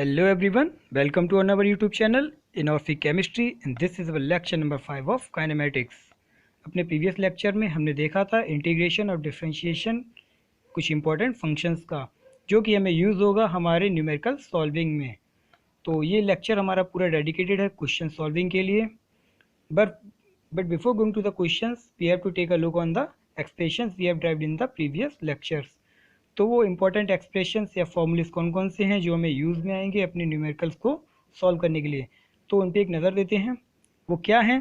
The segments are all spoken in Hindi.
Hello everyone, welcome to our YouTube channel in our chemistry and this is our lecture number 5 of kinematics। अपने प्रीवियस लेक्चर में हमने देखा था इंटीग्रेशन और डिफरेंशिएशन कुछ इंपॉर्टेंट फंक्शंस का जो कि हमें यूज़ होगा हमारे न्यूमेरिकल सॉल्विंग में। तो ये लेक्चर हमारा पूरा डेडिकेटेड है क्वेश्चन सॉल्विंग के लिए। But before going to the questions we have to take a look on the expressions we have derived in the previous lectures. तो वो इंपॉर्टेंट एक्सप्रेशंस या फॉर्मूलेस कौन कौन से हैं जो हमें यूज़ में आएंगे अपने न्यूमेरिकल्स को सॉल्व करने के लिए, तो उन पर एक नज़र देते हैं। वो क्या है?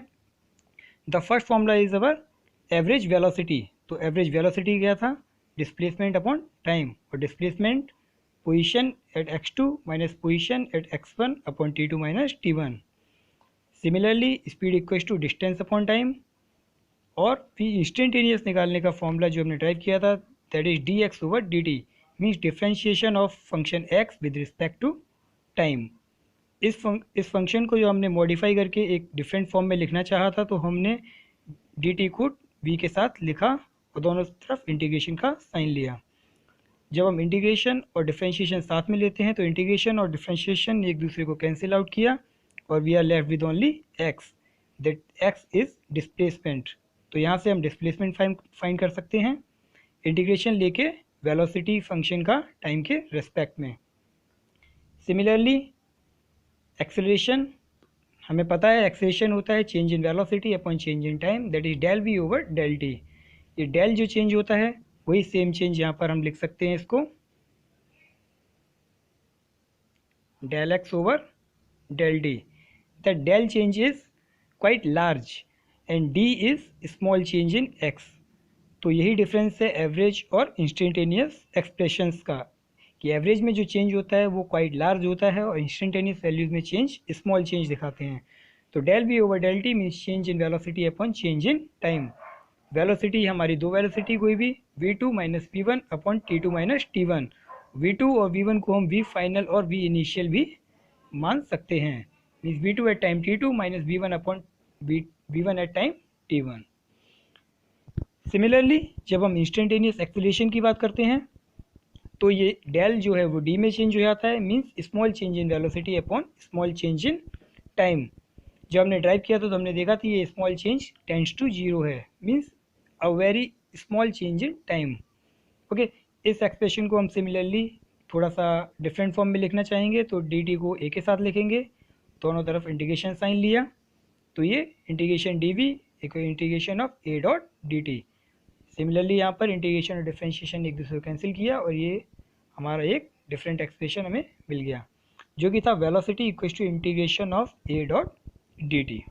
The first formula is our average velocity. तो एवरेज वेलोसिटी क्या था? डिस्प्लेसमेंट अपॉन टाइम, और displacement position at x2 minus position at x1 upon t2 minus t1। Similarly speed equals to distance upon time, और फिर इंस्टेंटेनियस निकालने का फॉर्मूला जो हमने ड्राइव किया था that is dx over dt, means differentiation of function x with respect to time. इस फंक्शन को जो हमने मॉडिफाई करके एक डिफरेंट फॉर्म में लिखना चाहा था तो हमने dt को v के साथ लिखा और दोनों तरफ इंटीग्रेशन का साइन लिया। जब हम इंटीग्रेशन और डिफ्रेंशिएशन साथ में लेते हैं तो इंटीग्रेशन और डिफ्रेंशिएशन एक दूसरे को कैंसिल आउट किया और we are left with only x, that x is displacement. तो यहाँ से हम डिस्प्लेसमेंट फाइंड कर सकते हैं इंटीग्रेशन लेके वेलोसिटी फंक्शन का टाइम के रेस्पेक्ट में। सिमिलरली एक्सेलरेशन, हमें पता है एक्सेलरेशन होता है change in velocity upon change in time, that is del v over del t. ये डेल जो चेंज होता है वही सेम चेंज यहाँ पर हम लिख सकते हैं इसको del x over del d. The del change is quite large and d is small change in x. तो यही डिफरेंस है एवरेज और इंस्टेंटेनियस एक्सप्रेशंस का, कि एवरेज में जो चेंज होता है वो क्वाइट लार्ज होता है और इंस्टेंटेनियस वैल्यूज में चेंज स्मॉल चेंज दिखाते हैं। तो del v over del t means change in velocity upon change in time. Velocity हमारी दो वेलोसिटी कोई भी v2 minus v1 upon t2 minus t1। v2 और v1 को हम v फाइनल और v इनिशियल भी मान सकते हैं, means v2 at time t2 minus v1 upon v1 at time t1। Similarly जब हम इंस्टेंटेनियस एक्सेलरेशन की बात करते हैं तो ये डेल जो है वो डी में चेंज हो जाता है, means small change in velocity upon small change in time. जब हमने ड्राइव किया था तो हमने देखा था ये small change tends to zero है, means a very small change in time. Okay, इस एक्सप्रेशन को हम सिमिलरली थोड़ा सा डिफरेंट फॉर्म में लिखना चाहेंगे तो डी टी को ए के साथ लिखेंगे, दोनों तरफ इंटीग्रेशन साइन लिया तो ये integration d v equal integration of a dot d t. Similarly यहाँ पर इंटीग्रेशन और डिफरेंशिएशन एक दूसरे को कैंसिल किया और ये हमारा एक डिफरेंट एक्सप्रेशन हमें मिल गया जो कि था velocity equal to integration of a dot d t.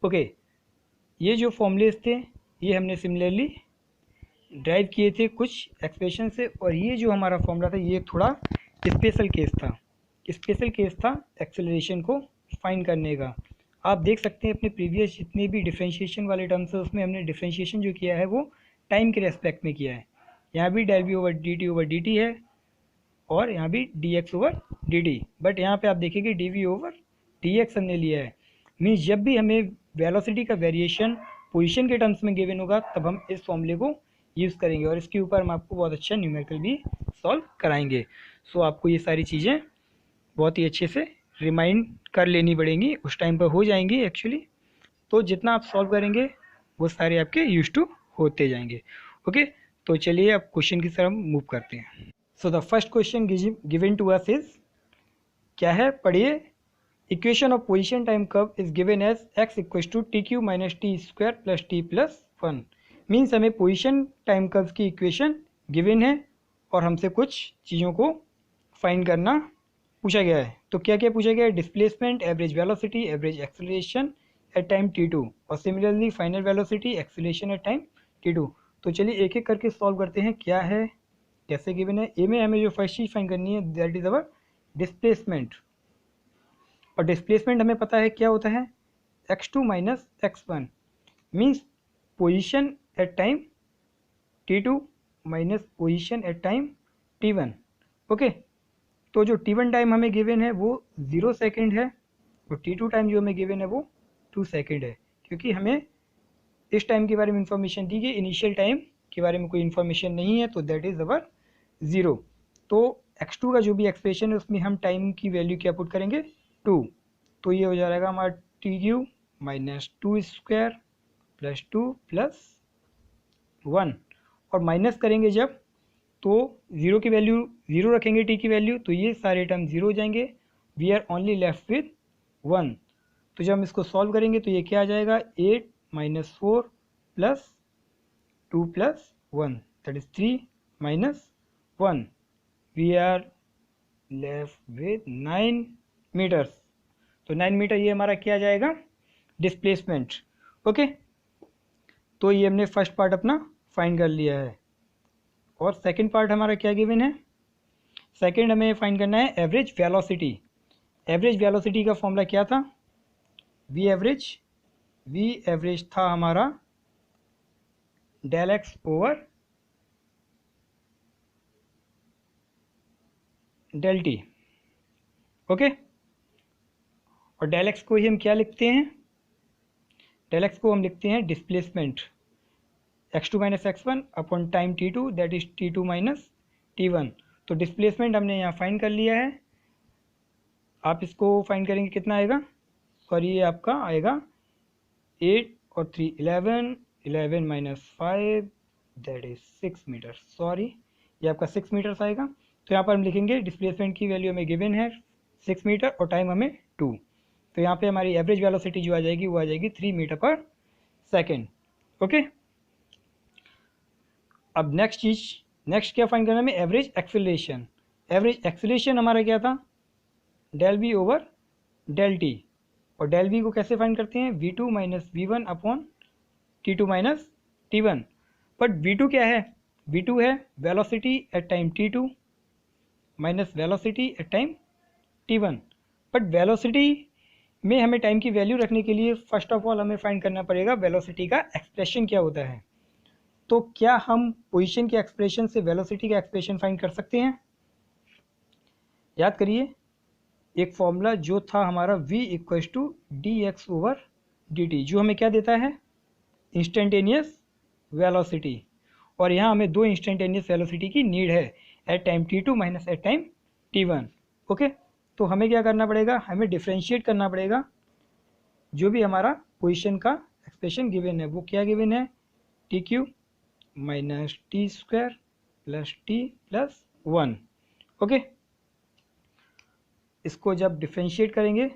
Okay, ये जो फॉर्मूलेस थे ये हमने सिमिलरली ड्राइव किए थे कुछ एक्सप्रेशन से, और ये जो हमारा फॉर्मूला था ये थोड़ा स्पेशल केस था। स्पेशल केस था एक्सेलरेशन को फाइंड करने का। आप देख सकते हैं अपने प्रीवियस जितने भी डिफरेंशिएशन वाले टर्म्स है उसमें हमने डिफरेंशिएशन जो किया है वो टाइम के रेस्पेक्ट में किया है। यहाँ भी del v over d t है और यहाँ भी d x over d t, but यहाँ पे आप देखेंगे d v over d x हमने लिया है। मीन्स जब भी हमें वेलोसिटी का वेरिएशन पोजीशन के टर्म्स में गिवन होगा तब हम इस फॉर्मूले को यूज़ करेंगे और इसके ऊपर हम आपको बहुत अच्छा न्यूमेरिकल भी सॉल्व कराएंगे। सो आपको ये सारी चीज़ें बहुत ही अच्छे से रिमाइंड कर लेनी पड़ेंगी, उस टाइम पर हो जाएंगी एक्चुअली। तो जितना आप सॉल्व करेंगे वो सारे आपके यूज टू होते जाएंगे। ओके, तो चलिए अब क्वेश्चन की तरफ मूव करते हैं। So the first question given to us is, क्या है पढ़िए। Equation of position time curve is given as x equal to t cube minus t square plus t plus 1। मीन्स हमें पोजीशन टाइम कर्व की इक्वेशन गिवन है और हमसे कुछ चीज़ों को फाइंड करना पूछा गया है। तो क्या क्या पूछा गया है? Displacement, average velocity, average acceleration at time t2 और similarly final velocity, acceleration at time t2। तो चलिए एक एक करके सॉल्व करते हैं क्या है कैसे गिवन है। ए में हमें जो फर्स्ट चीज़ फाइंड करनी है दैट इज अवर डिस्प्लेसमेंट, और डिस्प्लेसमेंट हमें पता है क्या होता है x2 minus x1, means position eight time t2 minus position eight time t1। Okay, तो जो t1 टाइम हमें गिवन है वो 0 सेकेंड है और t2 टाइम जो हमें गिवन है वो 2 सेकेंड है, क्योंकि हमें इस टाइम के बारे में इंफॉर्मेशन दी गई, इनिशियल टाइम के बारे में कोई इन्फॉर्मेशन नहीं है, तो दैट इज़ अवर 0। तो x2 का जो भी एक्सप्रेशन है उसमें हम टाइम की वैल्यू क्या पुट करेंगे 2, तो ये हो जाएगा हमारा t cube minus 2 square plus 2 plus 1, और माइनस करेंगे जब तो ज़ीरो की वैल्यू ज़ीरो रखेंगे टी की वैल्यू, तो ये सारे टर्म ज़ीरो हो जाएंगे, we are only left with 1। तो जब हम इसको सॉल्व करेंगे तो ये क्या आ जाएगा 8 minus 4 plus 2 plus 1 that is 3 minus 1, we are left with 9 metres. तो 9 मीटर ये हमारा क्या आ जाएगा डिस्प्लेसमेंट। ओके, तो ये हमने फर्स्ट पार्ट अपना फाइंड कर लिया है। और सेकंड पार्ट हमारा क्या गिवन है, सेकंड हमें फाइंड करना है एवरेज वेलोसिटी। एवरेज वेलोसिटी का फॉर्मूला क्या था, वी एवरेज था हमारा del x over del t. Okay, और डेल एक्स को ही हम क्या लिखते हैं, डेल एक्स को हम लिखते हैं displacement x2 minus x1 upon time t2 that is t2 minus t1। तो डिस्प्लेसमेंट हमने यहाँ फाइंड कर लिया है। आप इसको फाइंड करेंगे कितना आएगा, सॉरी ये आपका आएगा 8 और 3 11, 11 minus 5 that is 6 metre, sorry ये आपका 6 मीटर्स आएगा। तो यहाँ पर हम लिखेंगे डिस्प्लेसमेंट की वैल्यू हमें गिवन है 6 मीटर और टाइम हमें 2, तो यहाँ पे हमारी एवरेज वेलोसिटी जो आ जाएगी वो आ जाएगी 3 मीटर पर सेकेंड। ओके, अब नेक्स्ट क्या फाइंड करना है हमें, एवरेज एक्सेलरेशन। एवरेज एक्सेलरेशन हमारा क्या था del v over del t, और डेल वी को कैसे फाइंड करते हैं v2 minus v one upon t2 minus t1। But v2 क्या है, v2 है velocity at time t2 minus velocity at time t1। But velocity में हमें टाइम की वैल्यू रखने के लिए फर्स्ट ऑफ ऑल हमें फाइंड करना पड़ेगा वेलोसिटी का एक्सप्रेशन क्या होता है। तो क्या हम पोजीशन के एक्सप्रेशन से वेलोसिटी का एक्सप्रेशन फाइंड कर सकते हैं, याद करिए एक फॉर्मूला जो था हमारा v equals to d x over d t, जो हमें क्या देता है इंस्टेंटेनियस वेलोसिटी, और यहाँ हमें दो इंस्टेंटेनियस वेलोसिटी की नीड है at time t2 minus at time t1। Okay, तो हमें क्या करना पड़ेगा, हमें डिफ्रेंशिएट करना पड़ेगा जो भी हमारा पोजीशन का एक्सप्रेशन गिवन है वो क्या गिवन है T cube minus t square plus t plus 1। Okay, इसको जब डिफ्रेंशिएट करेंगे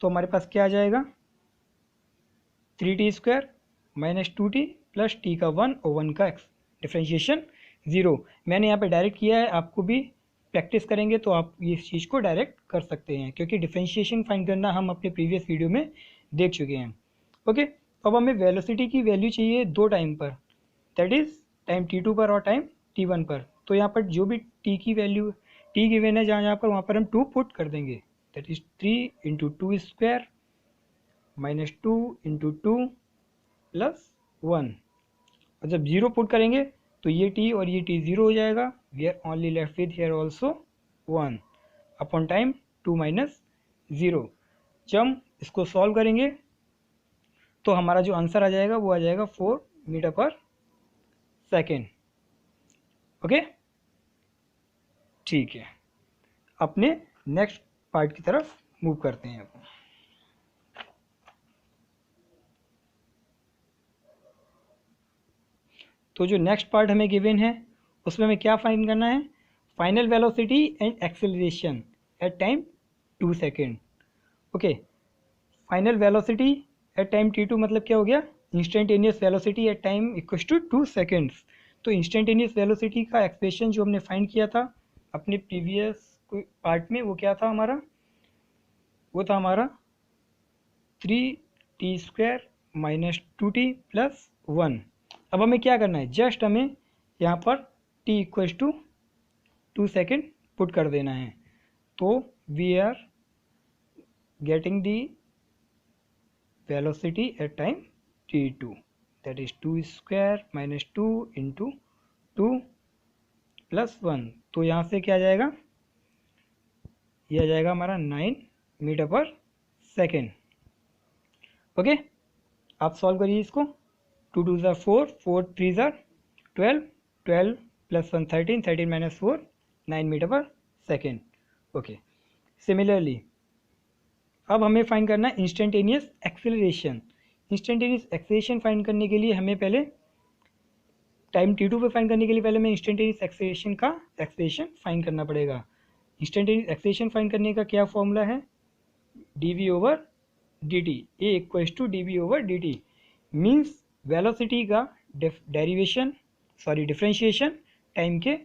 तो हमारे पास क्या आ जाएगा 3t square minus 2t plus T का 1 और 1 का डिफ्रेंशिएशन 0। मैंने यहाँ पे डायरेक्ट किया है, आपको भी प्रैक्टिस करेंगे तो आप इस चीज़ को डायरेक्ट कर सकते हैं, क्योंकि डिफ्रेंशिएशन फाइंड करना हम अपने प्रीवियस वीडियो में देख चुके हैं। ओके, अब हमें वेलोसिटी की वैल्यू चाहिए दो टाइम पर, दैट इज़ टाइम t2 पर और टाइम t1 पर। तो यहाँ पर जो भी t की वैल्यू t गिवन है जहाँ पर वहाँ पर हम 2 पुट कर देंगे, that is 3 into 2 square minus 2 into 2 plus 1, और जब 0 पुट करेंगे तो ये t और ये t 0 हो जाएगा, we are only left with here also 1 upon time 2 minus 0। जब हम इसको सॉल्व करेंगे तो हमारा जो आंसर आ जाएगा वो आ जाएगा 4 मीटर पर सेकेंड। ओके, ठीक है, अपने नेक्स्ट पार्ट की तरफ मूव करते हैं। तो जो नेक्स्ट पार्ट हमें गिवन है उसमें हमें क्या फाइंड करना है, final velocity and acceleration at time 2 second. Okay, final velocity at time t2 मतलब क्या हो गया instantaneous velocity at time equals to 2 seconds. तो इंस्टेंटेनियस वेलोसिटी का एक्सप्रेशन जो हमने फाइंड किया था अपने प्रीवियस पार्ट में वो क्या था हमारा, वो था हमारा 3t square minus 2t plus 1। अब हमें क्या करना है, जस्ट हमें यहाँ पर t equals to 2 second put कर देना है, तो we are getting the velocity at time t2 that is 2 square minus 2 into 2 plus 1। तो यहाँ से क्या आ जाएगा, ये आ जाएगा हमारा 9 मीटर पर सेकेंड। ओके, आप सॉल्व करिए इसको, 2 2 ज़ा 4, 4 3 ज़ा 12, 12 plus 1 13, 13 minus 4 9 metre per second. Okay, similarly अब हमें फाइंड करना है instantaneous acceleration. Instantaneous acceleration find करने के लिए हमें पहले टाइम t2 पे फाइंड करने के लिए पहले हमें इंस्टेंटेनियस एक्सेलरेशन का एक्सप्रेशन फाइंड करना पड़ेगा। इंस्टेंटेनियस एक्सेलरेशन फाइंड करने का क्या फॉर्मूला है, dv over dt, a equals to dv over dt, means velocity का डिफरेंशिएशन टाइम के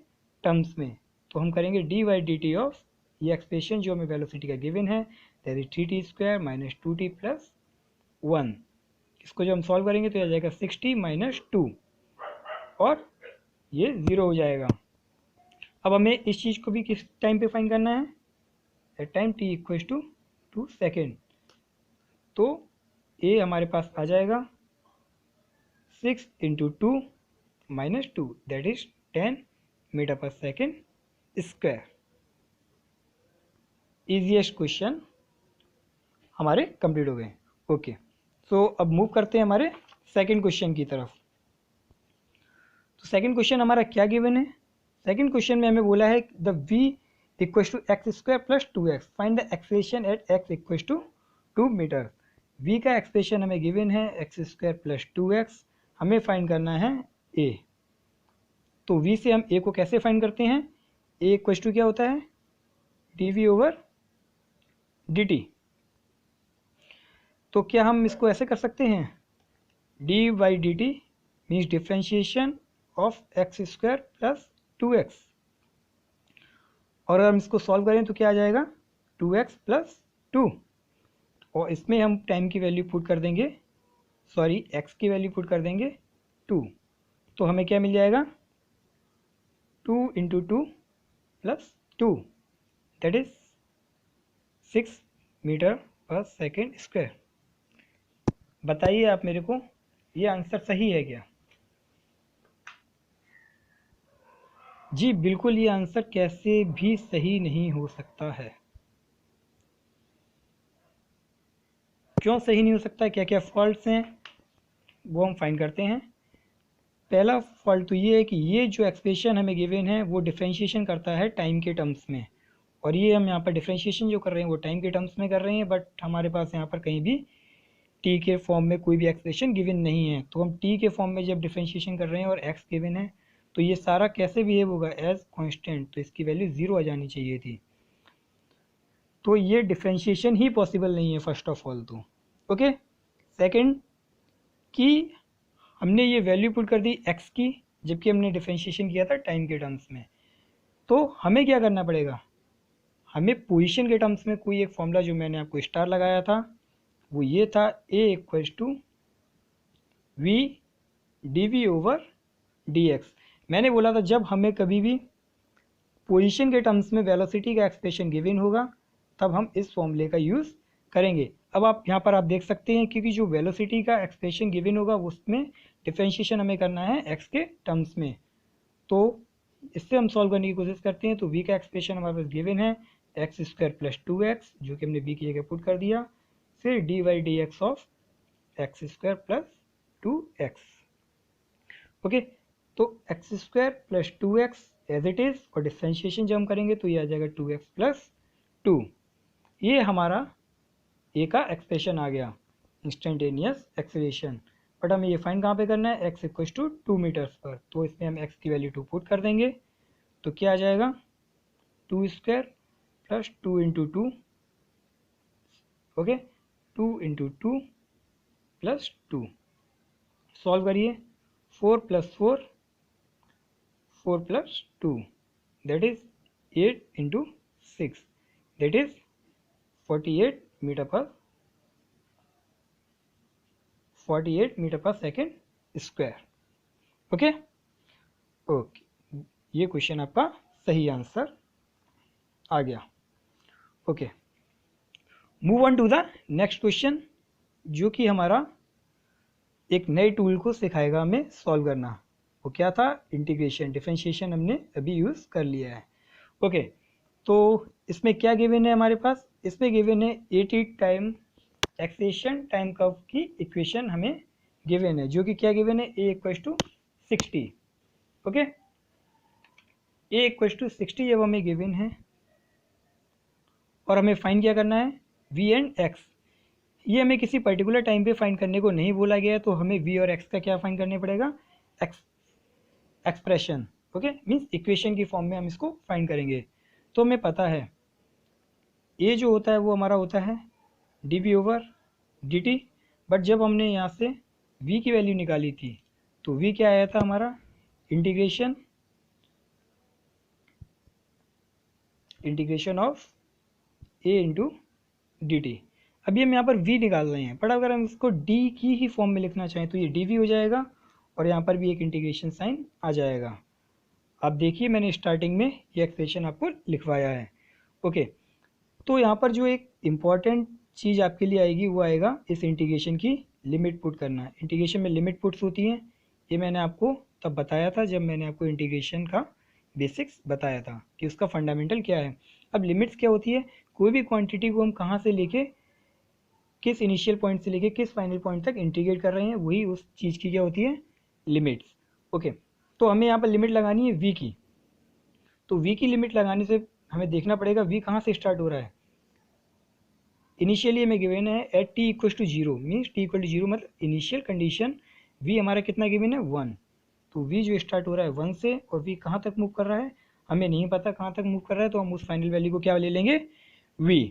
टर्म्स में। तो हम करेंगे d by d t of ये एक्सप्रेशन जो हमें वेलोसिटी का गिवन है, that is 3t square minus 2t plus 1। इसको जब हम सॉल्व करेंगे तो आ जाएगा 6t माइनस 2 और ये 0 हो जाएगा। अब हमें इस चीज़ को भी किस टाइम पे फाइंड करना है, at time t equals to 2 second. तो a हमारे पास आ जाएगा 6 into 2 minus 2, that is 10 metre per second square. Easiest question हमारे कंप्लीट हो गए। ओके, सो अब मूव करते हैं हमारे सेकंड क्वेश्चन की तरफ। तो सेकंड क्वेश्चन हमारा क्या गिवन है, सेकंड क्वेश्चन में हमें बोला है the v equals to x square plus 2x, find the acceleration at x equals to 2 metre. v का एक्सप्रेशन हमें गिवन है एक्स स्क्वायर प्लस 2x, हमें फाइंड करना है a। तो v से हम a को कैसे फाइंड करते हैं, a इक्वल्स टू क्या होता है dv ओवर dt। तो क्या हम इसको ऐसे कर सकते हैं, d by d T means differentiation of X square plus 2x, और अगर हम इसको सॉल्व करें तो क्या आ जाएगा 2x प्लस 2, और इसमें हम टाइम की वैल्यू पुट कर देंगे, सॉरी x की वैल्यू पुट कर देंगे 2। तो हमें क्या मिल जाएगा 2 into 2 plus 2, that is 6 metre per second square. बताइए आप मेरे को ये आंसर सही है क्या? जी बिल्कुल, ये आंसर कैसे भी सही नहीं हो सकता है। क्यों सही नहीं हो सकता, क्या क्या फॉल्ट्स हैं वो हम फाइंड करते हैं। पहला फॉल्ट तो ये है कि ये जो एक्सप्रेशन हमें गिवन है वो डिफरेंशिएशन करता है टाइम के टर्म्स में, और ये हम यहाँ पर डिफरेंशिएशन जो कर रहे हैं वो टाइम के टर्म्स में कर रहे हैं, बट हमारे पास यहाँ पर कहीं भी टी के फॉर्म में कोई भी एक्सप्रेशन गिवन नहीं है। तो हम टी के फॉर्म में जब डिफरेंशिएशन कर रहे हैं और एक्स गिवन है तो ये सारा कैसे बिहेव होगा, एज कांस्टेंट, तो इसकी वैल्यू 0 आ जानी चाहिए थी। तो ये डिफरेंशिएशन ही पॉसिबल नहीं है फर्स्ट ऑफ ऑल। तो ओके, सेकंड कि हमने ये वैल्यू पुट कर दी एक्स की, जबकि हमने डिफरेंशिएशन किया था टाइम के टर्म्स में। तो हमें क्या करना पड़ेगा, हमें पोजीशन के टर्म्स में कोई एक फॉर्मूला जो मैंने आपको स्टार लगाया था वो ये था, a equals to v d v over d x. मैंने बोला था जब हमें कभी भी पोजीशन के टर्म्स में वेलोसिटी का एक्सप्रेशन गिवन होगा तब हम इस फॉर्मूले का यूज़ करेंगे। अब आप यहाँ पर आप देख सकते हैं क्योंकि जो वेलोसिटी का एक्सप्रेशन गिवन होगा उसमें डिफरेंशिएशन हमें करना है एक्स के टर्म्स में। तो इससे हम सॉल्व करने की कोशिश करते हैं। तो v का एक्सप्रेशन हमारे पास गिवन है एक्स स्क्वायर प्लस 2x, जो कि हमने v की जगह पुट कर दिया, फिर D by D X of X square plus 2x। Okay, तो X square plus 2x as it is, और डिफरेंशिएशन जब हम करेंगे तो ये आ जाएगा 2x प्लस 2। ये हमारा a का एक्सप्रेशन आ गया इंस्टेंटेनियस एक्सेलरेशन। बट हमें ये फाइंड कहाँ पे करना है, x इक्वल्स टू 2 मीटर्स पर। तो इसमें हम x की वैल्यू 2 पुट कर देंगे तो क्या आ जाएगा 2 square plus 2 into 2, okay 2 into 2 plus 2। Solve करिए, 4 plus 4, 4 plus 2, that is 8 into 6, that is 48 metre per second square. Okay okay, ये क्वेश्चन आपका सही आंसर आ गया। Okay, move on to the next question, जो कि हमारा एक नए टूल को सिखाएगा हमें सॉल्व करना। वो क्या था, इंटीग्रेशन, डिफरेंशिएशन हमने अभी यूज़ कर लिया है। ओके, तो इसमें क्या गिवन है हमारे पास, इसमें गिवन है 80 टाइम एक्सेलरेशन टाइम कर्व की इक्वेशन हमें गिवन है, जो कि क्या गिवन है, a equals to 60। Okay, a equals to 60 जब हमें गिवन है और हमें फाइंड क्या करना है, v एंड x। ये हमें किसी पर्टिकुलर टाइम पे फाइंड करने को नहीं बोला गया है, तो हमें v और x का क्या फाइंड करना पड़ेगा, एक्सप्रेशन। ओके, मीन्स इक्वेशन की फॉर्म में हम इसको फाइंड करेंगे। तो हमें पता है a जो होता है वो हमारा होता है dv/dt, बट जब हमने यहाँ से v की वैल्यू निकाली थी तो v क्या आया था हमारा, integration of a into D T. अभी हम यहाँ पर v निकाल रहे हैं, बट अगर हम इसको d की ही फॉर्म में लिखना चाहें तो ये dv हो जाएगा और यहाँ पर भी एक इंटीग्रेशन साइन आ जाएगा। आप देखिए मैंने स्टार्टिंग में ये एक्सप्रेशन आपको लिखवाया है। ओके, तो यहाँ पर जो एक इम्पॉर्टेंट चीज़ आपके लिए आएगी वो आएगा इस इंटीग्रेशन की लिमिट पुट करना। इंटीग्रेशन में लिमिट पुट्स होती हैं, ये मैंने आपको तब बताया था जब मैंने आपको इंटीग्रेशन का बेसिक्स बताया था कि उसका फंडामेंटल क्या है। अब लिमिट्स क्या होती है, कोई भी क्वांटिटी को हम कहाँ से लेके किस इनिशियल पॉइंट से लेके किस फाइनल पॉइंट तक इंटीग्रेट कर रहे हैं, वही उस चीज़ की क्या होती है, लिमिट्स। ओके, तो हमें यहाँ पर लिमिट लगानी है v की। तो v की लिमिट लगाने से हमें देखना पड़ेगा v कहाँ से स्टार्ट हो रहा है। इनिशियली हमें गिवन है at t equal to zero, means t equal to zero मतलब इनिशियल कंडीशन v हमारा कितना गिवन है, 1। तो v जो स्टार्ट हो रहा है 1 से और v कहाँ तक मूव कर रहा है हमें नहीं पता कहाँ तक मूव कर रहा है, तो हम उस फाइनल वैल्यू को क्या ले लेंगे, v।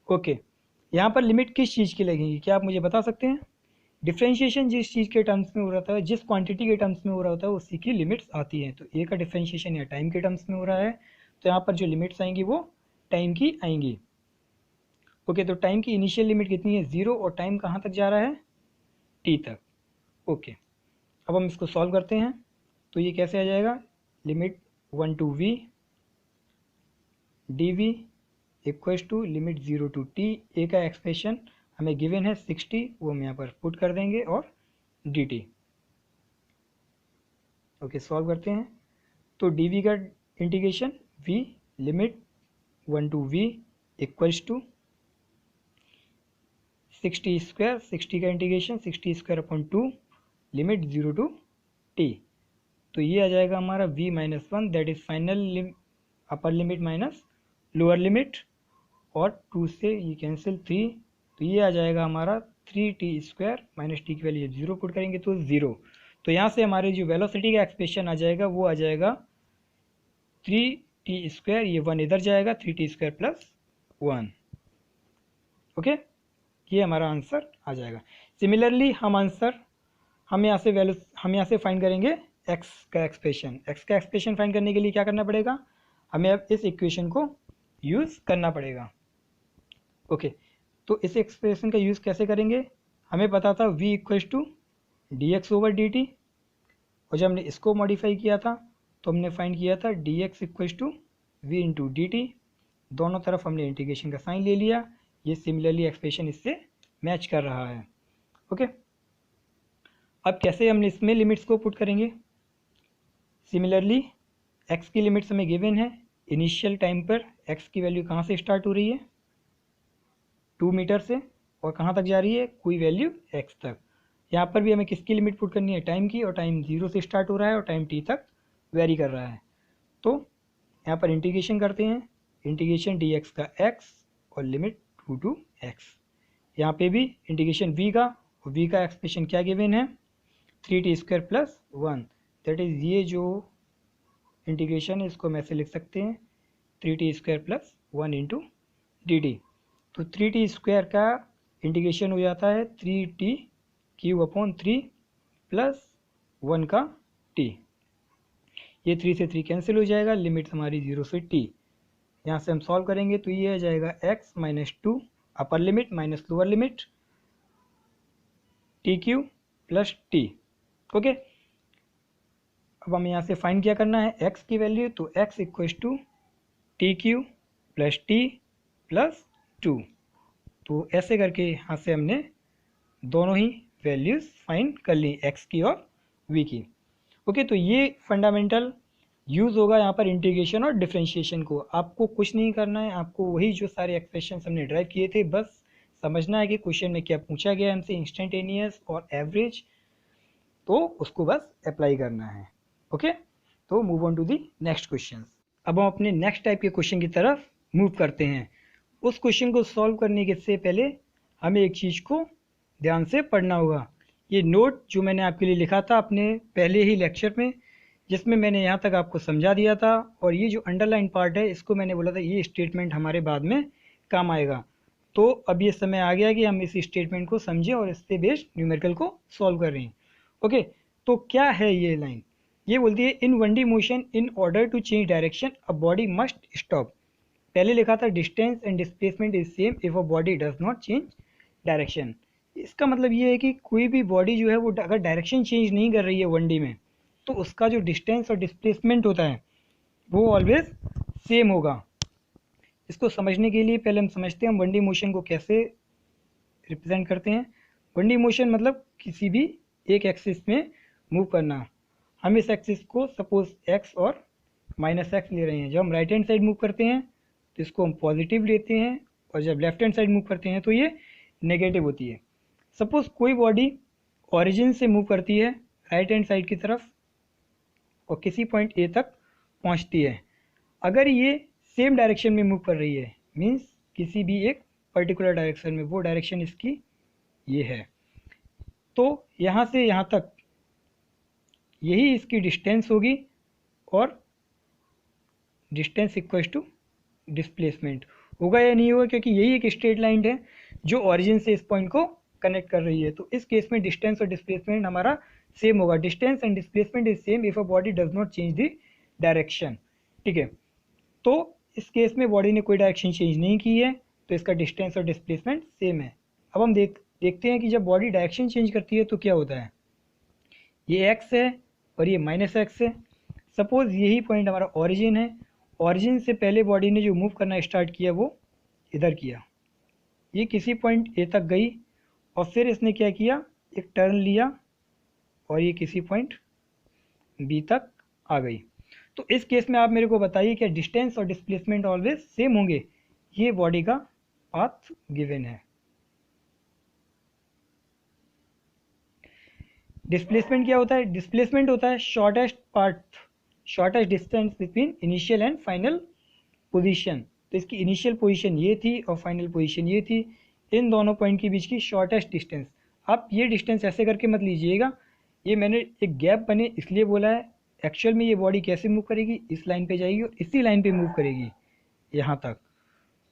ओके, यहाँ पर लिमिट किस चीज़ की लगेगी, क्या आप मुझे बता सकते हैं। डिफ्रेंशिएशन जिस चीज़ के टर्म्स में हो रहा है, जिस क्वांटिटी के टर्म्स में हो रहा होता है उसी की लिमिट्स आती हैं। तो ए का डिफ्रेंशिएशन या टाइम के टर्म्स में हो रहा है, तो यहाँ पर जो लिमिट्स आएंगी वो टाइम की आएंगी। ओके, तो टाइम की इनिशियल लिमिट कितनी है, 0, और टाइम कहाँ तक जा रहा है, टी तक। ओके, अब हम इसको सॉल्व करते हैं तो ये कैसे आ जाएगा, limit 1 to v dv equals to limit 0 to t। A का एक्सप्रेशन हमें गिवन है 60, वो हम यहाँ पर पुट कर देंगे, और dt। ओके, सॉल्व करते हैं तो dv का integration v limit 1 to v equals to 60 square, 60 का integration 60 square upon 2 limit 0 to t। तो ये आ जाएगा हमारा v minus 1, that is final upper limit minus lower limit, और 2 से ये कैंसिल 3, तो ये आ जाएगा हमारा 3t स्क्वायर माइनस टी की वैल्यू 0 पुट करेंगे तो 0। तो यहाँ से हमारे जो वेलोसिटी का एक्सप्रेशन आ जाएगा वो आ जाएगा 3t स्क्वायर, ये 1 इधर जाएगा, 3t स्क्वायर प्लस 1। ओके, ये हमारा आंसर आ जाएगा। सिमिलरली हम यहाँ से फाइंड करेंगे x का एक्सप्रेशन फाइंड करने के लिए क्या करना पड़ेगा, हमें अब इस इक्वेशन को यूज़ करना पड़ेगा। ओके, तो इस एक्सप्रेशन का यूज़ कैसे करेंगे, हमें पता था v इक्वल्स टू dx/dt, और जब हमने इसको मॉडिफाई किया था तो हमने फाइंड किया था dx equals to v into dt। दोनों तरफ हमने इंटीग्रेशन का साइन ले लिया, ये सिमिलरली एक्सप्रेशन इससे मैच कर रहा है। ओके, अब कैसे हमने इसमें लिमिट्स को पुट करेंगे। सिमिलरली x की लिमिट्स हमें गिवन है, इनिशियल टाइम पर x की वैल्यू कहाँ से स्टार्ट हो रही है, 2 मीटर से, और कहाँ तक जा रही है, कोई वैल्यू x तक। यहाँ पर भी हमें किसकी लिमिट पुट करनी है, टाइम की, और टाइम 0 से स्टार्ट हो रहा है और टाइम t तक वेरी कर रहा है। तो यहाँ पर इंटीग्रेशन करते हैं, इंटीग्रेशन dx का x और लिमिट 2 टू x। यहाँ पे भी इंटीग्रेशन v का, और v का एक्सप्रेशन क्या गिवन है, 3t square plus 1, that is ये जो इंटीग्रेशन है इसको हम ऐसे लिख सकते हैं 3t square plus 1 into dt। तो 3t स्क्वायर का इंटीग्रेशन हो जाता है 3t क्यूब अपॉन 3 प्लस 1 का t, ये 3 से 3 कैंसिल हो जाएगा, लिमिट हमारी 0 से t। यहाँ से हम सॉल्व करेंगे तो ये आ जाएगा x माइनस 2 अपर limit minus lower limit T cube plus T. Okay, अब हमें यहाँ से फाइंड क्या करना है, x की वैल्यू, तो x equals to t cube plus t plus 2। तो ऐसे करके यहाँ से हमने दोनों ही वैल्यूज़ फाइंड कर ली, x की और v की। ओके, तो ये फंडामेंटल यूज़ होगा यहाँ पर इंटीग्रेशन और डिफरेंशिएशन को। आपको कुछ नहीं करना है, आपको वही जो सारे एक्सप्रेशन हमने ड्राइव किए थे बस समझना है कि क्वेश्चन में क्या पूछा गया है हमसे, इंस्टेंटेनियस और एवरेज, तो उसको बस अप्लाई करना है। ओके, तो move on to the next question. अब हम अपने नेक्स्ट टाइप के क्वेश्चन की तरफ मूव करते हैं। उस क्वेश्चन को सॉल्व करने के से पहले हमें एक चीज़ को ध्यान से पढ़ना होगा। ये नोट जो मैंने आपके लिए लिखा था अपने पहले ही लेक्चर में, जिसमें मैंने यहाँ तक आपको समझा दिया था, और ये जो अंडरलाइन पार्ट है इसको मैंने बोला था ये स्टेटमेंट हमारे बाद में काम आएगा। तो अब ये समय आ गया कि हम इस स्टेटमेंट को समझें और इससे बेस्ड न्यूमेरिकल को सॉल्व कर रहे हैं। ओके, तो क्या है ये लाइन? ये बोलती है in 1D motion in order to change direction a body must stop. पहले लिखा था distance and displacement is same if a body does not change direction. इसका मतलब ये है कि कोई भी बॉडी जो है वो अगर डायरेक्शन चेंज नहीं कर रही है 1D में, तो उसका जो डिस्टेंस और डिस्प्लेसमेंट होता है वो ऑलवेज सेम होगा। इसको समझने के लिए पहले हम समझते हैं हम 1D मोशन को कैसे रिप्रेजेंट करते हैं। 1D मोशन मतलब किसी भी एक एक्सिस में मूव करना। हम इस एक्सिस को सपोज x और -x ले रहे हैं। जब हम राइट हैंड साइड मूव करते हैं तो इसको हम पॉजिटिव लेते हैं, और जब लेफ्ट हैंड साइड मूव करते हैं तो ये नेगेटिव होती है। सपोज कोई बॉडी ओरिजिन से मूव करती है राइट हैंड साइड की तरफ और किसी पॉइंट ए तक पहुंचती है। अगर ये सेम डायरेक्शन में मूव कर रही है, मींस किसी भी एक पर्टिकुलर डायरेक्शन में, वो डायरेक्शन इसकी ये है, तो यहाँ से यहाँ तक यही इसकी डिस्टेंस होगी, और डिस्टेंस इक्वल्स टू डिस्प्लेसमेंट होगा या नहीं होगा, क्योंकि यही एक स्ट्रेट लाइन है जो ओरिजिन से इस पॉइंट को कनेक्ट कर रही है। तो इस केस में डिस्टेंस और डिस्प्लेसमेंट हमारा सेम होगा। Distance and displacement is same if a body does not change the direction. ठीक है, तो इस केस में बॉडी ने कोई डायरेक्शन चेंज नहीं की है, तो इसका डिस्टेंस और डिस्प्लेसमेंट सेम है। अब हम देखते हैं कि जब बॉडी डायरेक्शन चेंज करती है तो क्या होता है। ये x है और ये -x है। सपोज यही पॉइंट हमारा ओरिजिन है। ओरिजिन से पहले बॉडी ने जो मूव करना स्टार्ट किया वो इधर किया, ये किसी पॉइंट ए तक गई, और फिर इसने क्या किया, एक टर्न लिया और ये किसी पॉइंट बी तक आ गई। तो इस केस में आप मेरे को बताइए क्या डिस्टेंस और डिस्प्लेसमेंट ऑलवेज सेम होंगे? ये बॉडी का पाथ गिवन है। डिस्प्लेसमेंट क्या होता है? डिस्प्लेसमेंट होता है shortest part, shortest distance between initial and final position. तो इसकी इनिशियल पोजीशन ये थी और फाइनल पोजीशन ये थी, इन दोनों पॉइंट के बीच की शॉर्टेस्ट डिस्टेंस। आप ये डिस्टेंस ऐसे करके मत लीजिएगा, ये मैंने एक गैप बने इसलिए बोला है। एक्चुअल में ये बॉडी कैसे मूव करेगी, इस लाइन पे जाएगी और इसी लाइन पे मूव करेगी यहाँ तक।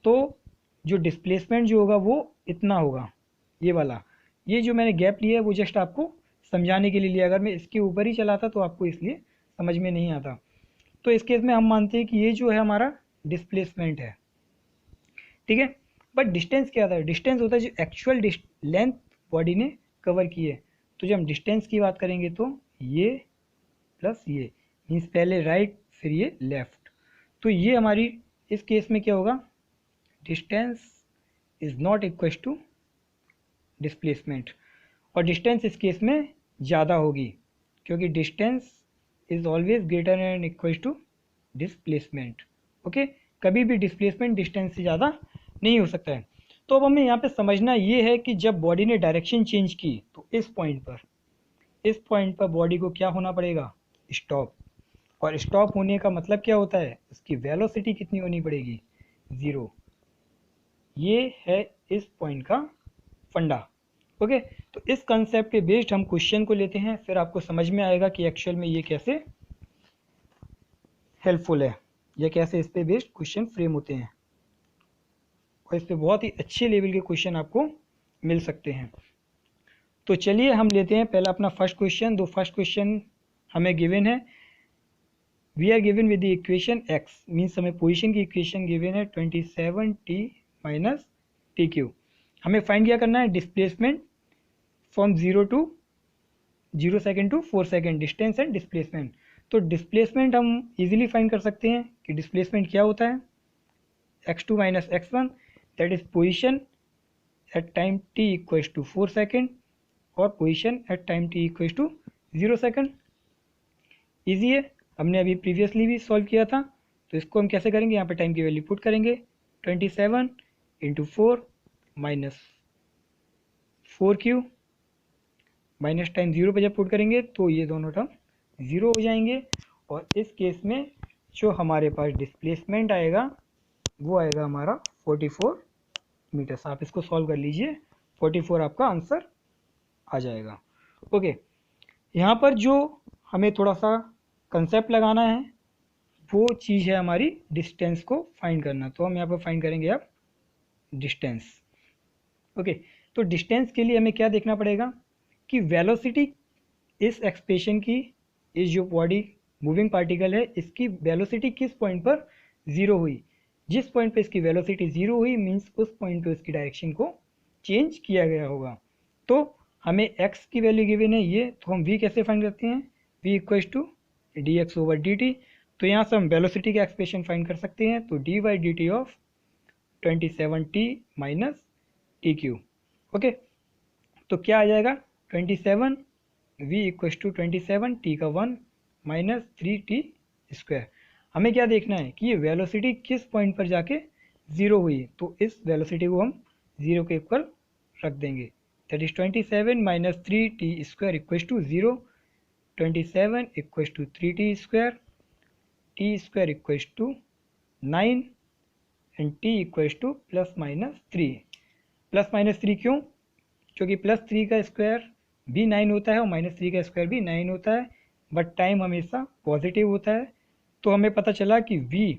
तो जो डिस्प्लेसमेंट जो होगा वो इतना होगा, ये वाला। ये जो मैंने गैप लिया है वो जस्ट आपको समझाने के लिए लिया, अगर मैं इसके ऊपर ही चलाता तो आपको इसलिए समझ में नहीं आता। तो इस केस में हम मानते हैं कि ये जो है हमारा डिस्प्लेसमेंट है, ठीक है। बट डिस्टेंस क्या था? डिस्टेंस होता है जो एक्चुअल लेंथ बॉडी ने कवर की है। तो जब हम डिस्टेंस की बात करेंगे तो ये प्लस ये मीन्स पहले राइट फिर ये लेफ्ट। तो ये हमारी इस केस में क्या होगा, distance is not equal to displacement, और डिस्टेंस इस केस में ज़्यादा होगी क्योंकि distance is always greater and equal to displacement. Okay, कभी भी डिस्प्लेसमेंट डिस्टेंस से ज़्यादा नहीं हो सकता है। तो अब हमें यहाँ पे समझना ये है कि जब बॉडी ने डायरेक्शन चेंज की तो इस पॉइंट पर बॉडी को क्या होना पड़ेगा, स्टॉप। और स्टॉप होने का मतलब क्या होता है, उसकी वेलोसिटी कितनी होनी पड़ेगी, 0। ये है इस पॉइंट का फंडा। ओके, तो इस कंसेप्ट के बेस्ड हम क्वेश्चन को लेते हैं, फिर आपको समझ में आएगा कि एक्चुअल में ये कैसे हेल्पफुल है या कैसे इस पे बेस्ड क्वेश्चन फ्रेम होते हैं, और इस पे बहुत ही अच्छे लेवल के क्वेश्चन आपको मिल सकते हैं। तो चलिए हम लेते हैं पहला अपना फर्स्ट क्वेश्चन। दो फर्स्ट क्वेश्चन हमें गिवन है, we are given with the equation x, means हमें पोजीशन की इक्वेशन गिवन है 27t माइनस टी क्यू। हमें फाइंड क्या करना है, displacement from 0 second to 4 second, distance and displacement. तो डिस्प्लेसमेंट हम इजीली फाइंड कर सकते हैं कि डिस्प्लेसमेंट क्या होता है, x2 minus x1, that is position at time t equals to 4 second और position at time t equals to 0 second. Easy है, हमने अभी प्रीवियसली भी सॉल्व किया था। तो इसको हम कैसे करेंगे, यहाँ पे टाइम की वैल्यू पुट करेंगे, 27 into 4 minus 4q minus time 0 पे जब पुट करेंगे तो ये दोनों टर्म 0 हो जाएंगे। और इस केस में जो हमारे पास डिस्प्लेसमेंट आएगा वो आएगा हमारा 44 मीटर्स। आप इसको सॉल्व कर लीजिए, 44 आपका आंसर आ जाएगा। ओके, यहाँ पर जो हमें थोड़ा सा कंसेप्ट लगाना है वो चीज़ है हमारी डिस्टेंस को फाइंड करना। तो हम यहाँ पर फाइंड करेंगे अब डिस्टेंस। ओके, तो डिस्टेंस के लिए हमें क्या देखना पड़ेगा कि वेलोसिटी इस एक्सप्रेशन की, इस जो बॉडी मूविंग पार्टिकल है इसकी वेलोसिटी किस पॉइंट पर ज़ीरो हुई। जिस पॉइंट पे इसकी वेलोसिटी ज़ीरो हुई मीन्स उस पॉइंट पे उसकी डायरेक्शन को चेंज किया गया होगा। तो हमें x की वैल्यू गिवन है ये, तो हम v कैसे फाइंड करते हैं, v equals to d x over d t. तो यहाँ से हम वेलोसिटी का एक्सप्रेशन फाइंड कर सकते हैं, तो D by d t of 27t minus t Q. Okay, तो क्या आ जाएगा 27 v इक्वल्स टू 27 t का 1 माइनस 3t स्क्वायर। हमें क्या देखना है कि ये वेलोसिटी किस पॉइंट पर जाके ज़ीरो हुई, तो इस वेलोसिटी को हम ज़ीरो के इक्वल रख देंगे। That is 27 minus 3t square equals to 0। 27 equals to 3t square, t square equals to 9 and t equals to plus minus 3। Plus minus 3 क्यों, क्योंकि प्लस 3 का स्क्वायर भी 9 होता है और माइनस 3 का स्क्वायर भी 9 होता है, बट टाइम हमेशा पॉजिटिव होता है। तो हमें पता चला कि v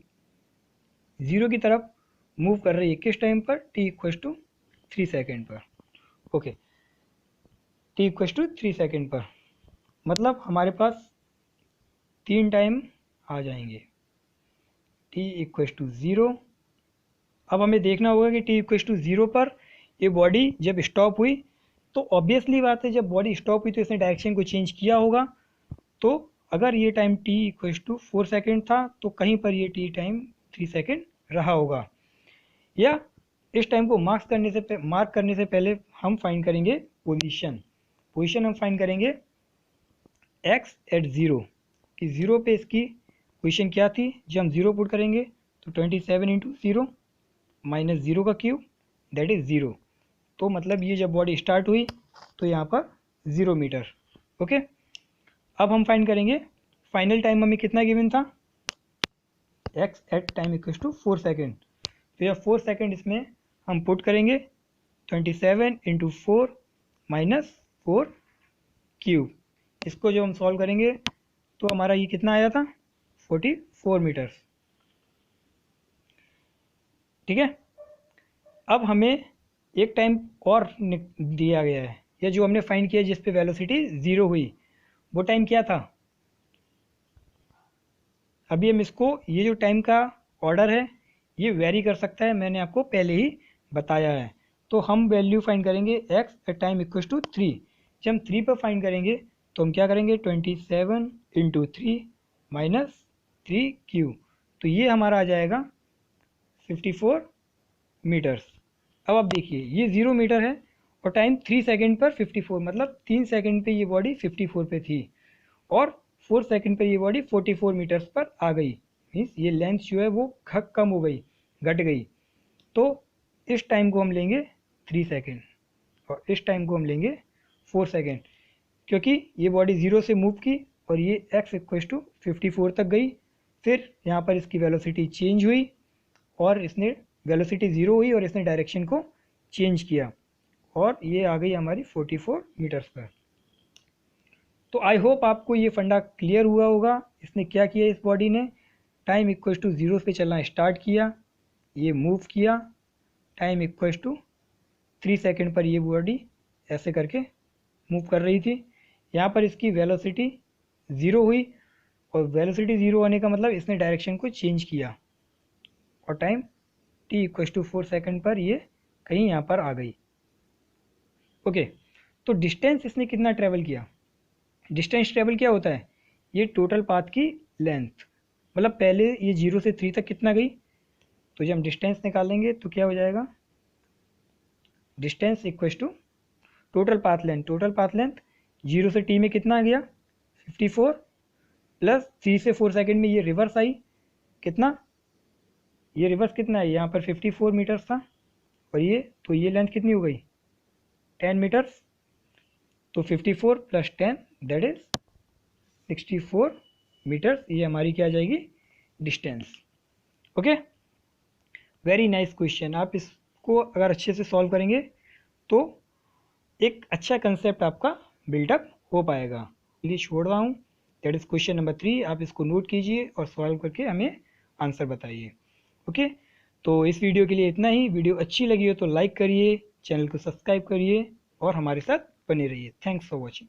ज़ीरो की तरफ मूव कर रही है किस टाइम पर, t इक्वल्स टू 3 सेकेंड पर। Okay, t equals to 3 second पर, मतलब हमारे पास 3 टाइम आ जाएंगे, t इक्वल्स टू 0। अब हमें देखना होगा कि t इक्वल्स टू 0 पर ये बॉडी जब स्टॉप हुई, तो ऑब्वियसली बात है जब बॉडी स्टॉप हुई तो इसने डायरेक्शन को चेंज किया होगा। तो अगर ये time t equals to 4 second था तो कहीं पर ये t टाइम 3 सेकेंड रहा होगा। या इस टाइम को मार्क करने से पहले हम फाइंड करेंगे पोजीशन हम फाइंड करेंगे x एट ज़ीरो, कि ज़ीरो पे इसकी पोजीशन क्या थी। जब हम ज़ीरो पुट करेंगे तो 27 इंटू ज़ीरो माइनस ज़ीरो का क्यूब दैट इज़ ज़ीरो। तो मतलब ये जब बॉडी स्टार्ट हुई तो यहाँ पर 0 मीटर। ओके, अब हम फाइंड करेंगे फाइनल टाइम हमें कितना गिवन था, x at time equals to 4 second. तो यह 4 सेकेंड इसमें हम पुट करेंगे, 27 इंटू 4 माइनस 4 क्यूब। इसको जो हम सॉल्व करेंगे तो हमारा ये कितना आया था 44 मीटर्स। ठीक है, अब हमें एक टाइम और दिया गया है, या जो हमने फाइंड किया जिस पे वेलोसिटी ज़ीरो हुई वो टाइम क्या था। अभी हम इसको, ये जो टाइम का ऑर्डर है ये वेरी कर सकता है, मैंने आपको पहले ही बताया है। तो हम वैल्यू फाइंड करेंगे x at time equals to 3। जब हम 3 पर फाइंड करेंगे तो हम क्या करेंगे 27 इंटू 3 माइनस 3 क्यू। तो ये हमारा आ जाएगा 54 मीटर्स। अब आप देखिए ये 0 मीटर है और टाइम 3 सेकेंड पर 54, मतलब 3 सेकेंड पे ये बॉडी 54 पे थी और 4 सेकेंड पे ये बॉडी 44 मीटर्स पर आ गई। मीन्स ये लेंथ जो है वो कम हो गई, घट गई। तो इस टाइम को हम लेंगे 3 सेकेंड और इस टाइम को हम लेंगे 4 सेकेंड, क्योंकि ये बॉडी 0 से मूव की और ये x इक्वल्स टू 54 तक गई। फिर यहाँ पर इसकी वेलोसिटी चेंज हुई और इसने वेलोसिटी 0 हुई और इसने डायरेक्शन को चेंज किया और ये आ गई हमारी 44 मीटर्स पर। तो आई होप आपको ये फंडा क्लियर हुआ होगा। इसने क्या किया, इस बॉडी ने टाइम इक्वल्स टू 0 पे चलना स्टार्ट किया, ये मूव किया, टाइम इक्वल्स टू 3 सेकेंड पर ये बॉडी ऐसे करके मूव कर रही थी। यहाँ पर इसकी वेलोसिटी 0 हुई और वेलोसिटी 0 होने का मतलब इसने डायरेक्शन को चेंज किया और time t equals to 4 second पर ये कहीं यहाँ पर आ गई। ओके, तो डिस्टेंस इसने कितना ट्रेवल किया। डिस्टेंस ट्रेवल क्या होता है, ये टोटल पाथ की लेंथ, मतलब पहले ये 0 से 3 तक कितना गई। तो जब हम डिस्टेंस निकालेंगे तो क्या हो जाएगा, distance equals to total path length. Total path length 0 से t में कितना आ गया 54 प्लस 3 से 4 सेकेंड में ये रिवर्स आई, कितना, ये रिवर्स कितना है, यहाँ पर 54 मीटर्स था और ये, तो ये लेंथ कितनी हो गई 10 मीटर्स। तो 54 प्लस 10 दैट इज 64 मीटर्स, ये हमारी क्या आ जाएगी distance. Okay, very nice question. आप इसको अगर अच्छे से सॉल्व करेंगे तो एक अच्छा कंसेप्ट आपका बिल्डअप हो पाएगा। ये छोड़ रहा हूँ, दैट इज़ क्वेश्चन नंबर 3। आप इसको नोट कीजिए और सॉल्व करके हमें आंसर बताइए। ओके, तो इस वीडियो के लिए इतना ही। वीडियो अच्छी लगी हो तो लाइक करिए, चैनल को सब्सक्राइब करिए और हमारे साथ बने रहिए। Thanks for watching.